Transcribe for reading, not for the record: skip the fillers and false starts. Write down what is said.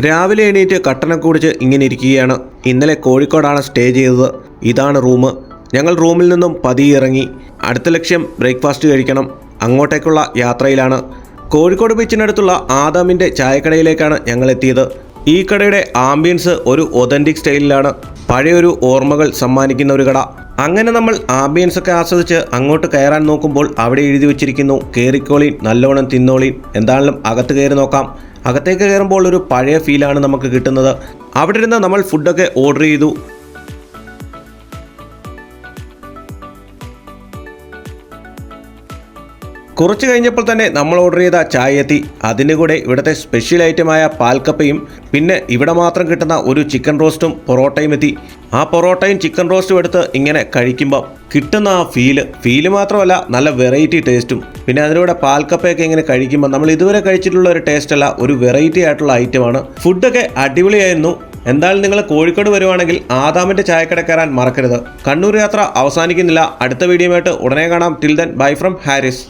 രാവിലെ എണീറ്റ് കട്ടനൊക്കെ കുടിച്ച് ഇങ്ങനെ ഇരിക്കുകയാണ്. ഇന്നലെ കോഴിക്കോടാണ് സ്റ്റേ ചെയ്തത്. ഇതാണ് റൂം. ഞങ്ങൾ റൂമിൽ നിന്നും പതിയെ ഇറങ്ങി. അടുത്ത ലക്ഷ്യം ബ്രേക്ക്ഫാസ്റ്റ് കഴിക്കണം. അങ്ങോട്ടേക്കുള്ള യാത്രയിലാണ്. കോഴിക്കോട് ബീച്ചിനടുത്തുള്ള ആദാമിൻ്റെ ചായക്കടയിലേക്കാണ് ഞങ്ങൾ എത്തിയത്. ഈ കടയുടെ ആംബിയൻസ് ഒരു ഒതൻറ്റിക് സ്റ്റൈലിലാണ്. പഴയൊരു ഓർമ്മകൾ സമ്മാനിക്കുന്ന ഒരു കട. അങ്ങനെ നമ്മൾ ആംബിയൻസ് ഒക്കെ ആസ്വദിച്ച് അങ്ങോട്ട് കയറാൻ നോക്കുമ്പോൾ അവിടെ എഴുതി വെച്ചിരിക്കുന്നു, കയറിക്കോളീൻ, നല്ലോണം തിന്നോളീൻ. എന്താണെങ്കിലും അകത്ത് കയറി നോക്കാം. അകത്തേക്ക് കയറുമ്പോൾ ഒരു പഴയ ഫീലാണ് നമുക്ക് കിട്ടുന്നത്. അവിടെ ഇരുന്ന് നമ്മൾ ഫുഡൊക്കെ ഓർഡർ ചെയ്തു. കുറച്ച് കഴിഞ്ഞപ്പോൾ തന്നെ നമ്മൾ ഓർഡർ ചെയ്ത ചായ എത്തി. അതിൻ്റെ കൂടെ ഇവിടുത്തെ സ്പെഷ്യൽ ഐറ്റമായ പാൽക്കപ്പയും പിന്നെ ഇവിടെ മാത്രം കിട്ടുന്ന ഒരു ചിക്കൻ റോസ്റ്റും പൊറോട്ടയും എത്തി. ആ പൊറോട്ടയും ചിക്കൻ റോസ്റ്റും എടുത്ത് ഇങ്ങനെ കഴിക്കുമ്പോൾ കിട്ടുന്ന ആ ഫീല് മാത്രമല്ല, നല്ല വെറൈറ്റി ടേസ്റ്റും. പിന്നെ അതിലൂടെ പാൽക്കപ്പയൊക്കെ ഇങ്ങനെ കഴിക്കുമ്പോൾ നമ്മൾ ഇതുവരെ കഴിച്ചിട്ടുള്ള ഒരു ടേസ്റ്റ് അല്ല, ഒരു വെറൈറ്റി ആയിട്ടുള്ള ഐറ്റമാണ്. ഫുഡൊക്കെ അടിപൊളിയായിരുന്നു. എന്തായാലും നിങ്ങൾ കോഴിക്കോട് വരുവാണെങ്കിൽ ആദാമിൻ്റെ ചായക്കട കയറാൻ മറക്കരുത്. കണ്ണൂർ യാത്ര അവസാനിക്കുന്നില്ല. അടുത്ത വീഡിയോയുമായിട്ട് ഉടനെ കാണാം. Till then bye from Haris.